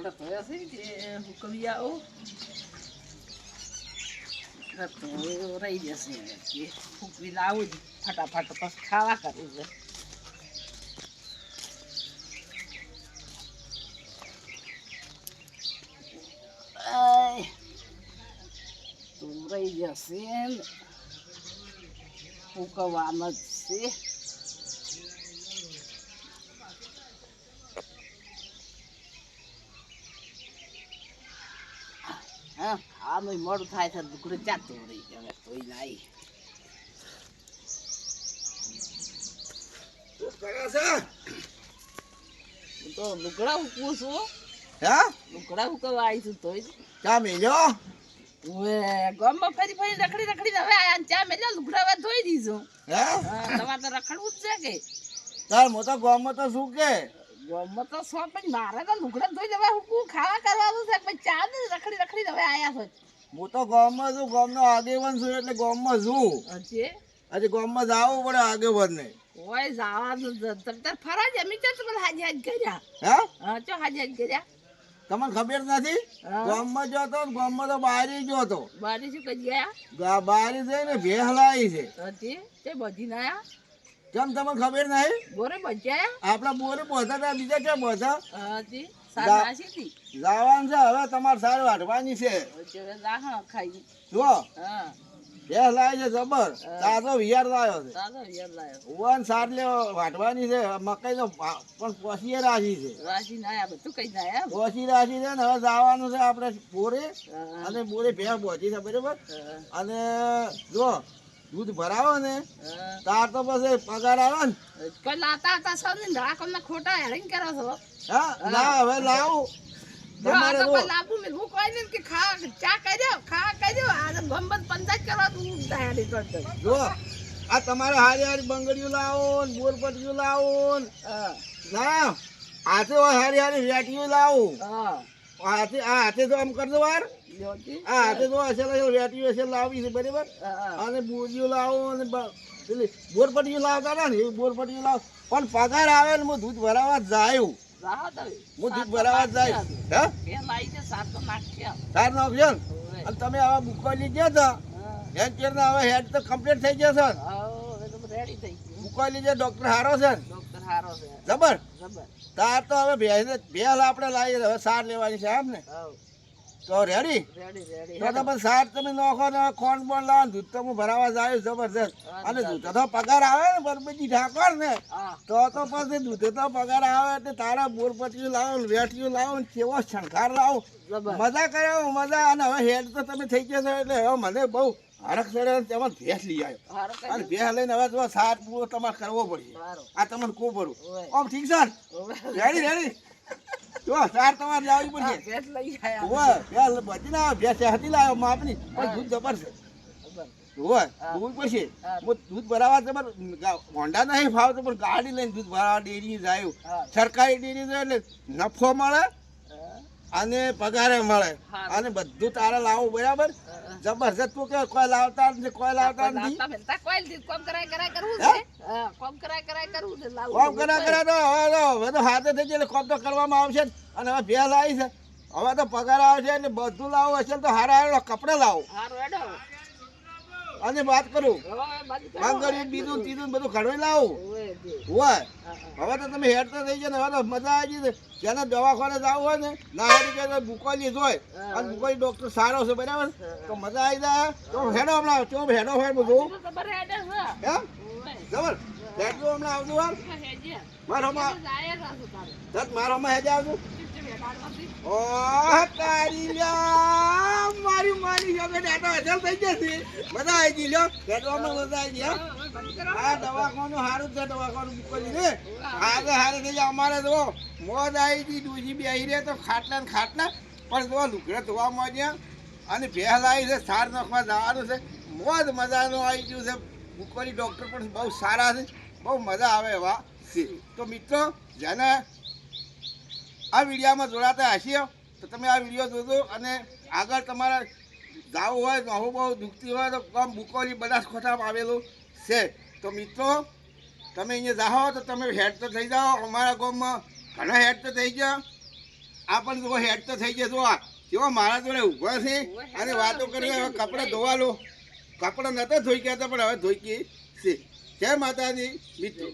કપડા ધોયા છે કે હુકવી આવો તો રહી જશે કે હુકવી લાવું જ ફટાફટ પછી ખાવા કરવું છે તો રહી જશે હુકવામાં જ છે હા આનું મોડું થાય છે દુકડે જાતું રહી હવે તોય નાઈ તો લુગડા ઉકવું છું હા લુગડા ઉકવા આવી છું તોય ચા મેલ્યો ઓએ ગામમાં ફરી ફરી રખડી હવે આયા ચા મેલ્યો લુગડા હવે ધોઈ દીધું હા તમારે તો રખડવું જ છે કે તાર મોટા ગામમાં તો શું કે ગામમાં તો સો પણ મારે તો લુગડા ધોઈ દેવા હું ખાવા કરવાનું છે પણ ચા ને રખડી હવે આયા છો હું તો ગામમાં છું ગામનો આગેવાન છું એટલે ગામમાં છું હજી ગામમાં જવું પડે આગેવાનને ઓય જવાનું તમે ફરવા જમી તો તમે હાજી હાજ કર્યા હા ચો હાજી હાજ કર્યા તમને ખબર નથી ગામમાં જતો ગામમાં તો બહારી જ હતો બારી શું કરી ગયા બહારી જઈને ભેહલાઈ છે હજી તે બધી નાયા કેમ તમને ખબર નહીં બોરે બચ્યા આપડા બોરે પહોંચા હતા બીજા ક્યાં પહોંચા હજી સારી હતી જવાનું છે હવે તમારે સારું વાટવાની છે ખાઈ જો હા ભેહ લાવી છે જબર તાજો વિયાર લાવ્યો છે તાજો વિયાર લાવ્યો ઓવન સાર લેવો વાટવાની છે મકાઈ તો પણ પોસીએ રાખી છે રાશી નાયા બધું કઈ નાયા પોસી રાખી છે ને હવે જવાનું છે આપણે બોરે અને બોરે ભેહ પહોંચી છે બરાબર અને જો દૂધ ભરાવો ને તાર તો પછી પગાર આવે ને કોઈ લાતા હતા સર ને રાખોને ખોટા હેરિંગ કરો છો હા ના હવે લાવું તમારે લાભુ મેં કોઈ ને કે ખા ચા કર્યો આ ગંબત પંચાયત કરવા તું તૈયારી કરતો જો આ તમારે હારી હારી બંગડીઓ લાવો ને બોરપટીઓ લાવો ને ના હાથે હારી હારી વેટીઓ લાવો હાથે તો આમ કરજો વાર હાથે તો અસલ વેટીઓ અસલ લાવી છે બરાબર અને બોરીઓ લાવો અને પેલી બોરપટીઓ લાવતા ને એવી બોરપટીઓ લાવો પણ પગાર આવે ને હું દૂધ ભરાવા જાય હું દૂધ ભરાવા જાય સાર નાખજો ને અને તમે હવે મૂકવાની ગયા હતા હેડ કેરના હવે હેડ તો કમ્પ્લીટ થઈ ગયા છે મૂકવાની જે ડોક્ટર હારો છે જબર તાર તો હવે ભેલ આપણે લાવીએ હવે સાર લેવાની છે એમ ને તો રેડી તો તમે સાર તમે નાખો ને ખોંડ બોન લાવો દૂધ તો હું ભરાવા જાય જબરદસ્ત અને દૂધ તો પગાર આવે ને બરબજી ઠાકોર ને તો પછી દૂધ તો પગાર આવે એટલે તારા બોરપટીઓ લાવો ને વેઠીઓ લાવો ને કેવો શણગાર લાવો મજા કરે મજા અને હવે હેડ તો તમે થઈ ગયા છો એટલે હવે મને બહુ હરખ ચડે તેમાં ભેંસ લઈ આવ્યો અને ભેંસ લઈને હવે જો સાર પૂરો તમારે કરવો પડશે આ તમને કો પડું આમ ઠીક છે રેડી જો સાર તમારે લાવવી પડશે બધી ના ભેંસ હતી લાવ્યો માપની પણ દૂધ જબર છે દૂધ પડશે દૂધ ભરાવા જબર હોન્ડા નહીં ફાવતો પણ ગાડી લઈને દૂધ ભરાવા ડેરી જાય સરકારી ડેરી જાય એટલે નફો મળે અને પગારે મળે અને બધું તારે લાવવું બરાબર જબરજસ્ત તું કે કોઈ લાવતા નથી કોમ કરાય તો હવે તો હાથે થઈ જાય કોમ તો કરવામાં આવશે અને હવે ભેલ આવી છે હવે તો પગાર આવશે એટલે બધું લાવવું હશે તો હારા કપડા લાવો અને વાત કરું બંગડી બીજું ત્રીજું બધું ઘણું લાવું હોય હવે તો તમે હેડ તો થઈ જાય ને હવે તો મજા આવી જશે જેને દવાખાને જવું હોય ને ના હેડી કે બુકોલી જોઈ અને બુકોલી ડોક્ટર સારો છે બરાબર તો મજા આવી જાય તો હેડો હમણાં ચો હેડો હોય બધું એમ જબર હેડો હમણાં આવતું હોય મારામાં હેડે આવતું મારી મારી થઈ જશે મજા આવી ગઈ લ્યો બેઠવામાં મજા આવી ગઈ હા દવાખાનું સારું છે દવાખાનું મૂકેલી ને હારે થઈ જાય અમારે તો મોજ આવી ગઈ ડૂસી બી આવી રહે તો ખાટલા ને ખાટલા પણ જો લુગડા ધોવા માંડ્યા અને ભેલ આવી છે સાર નાખવા જવાનું છે મોજ મજાનું આવી ગયું છે મૂકેલી ડૉક્ટર પણ બહુ સારા છે બહુ મજા આવે એવા છે તો મિત્રો જેને આ વિડીયોમાં જોડાતા હશીઓ તો તમે આ વિડીયો જોજો અને આગળ તમારા જાવું હોય બહુ બહુ દુખતી હોય તો ગામ બુકોલી બનાસકાંઠામાં આવેલું છે તો મિત્રો તમે અહીંયા જાઓ તો તમે હેડ તો થઈ જાઓ અમારા ગામમાં ઘણા હેડ તો થઈ ગયા આ પણ જો હેડ તો થઈ ગયા જો આ કેવો મારા જોડે ઊભા છે અને વાતો કરી હવે કપડાં ધોવા લો કપડાં નતા ધોઈ ગયા હતા પણ હવે ધોઈ ગઈ છે જય માતાજી મિત્રો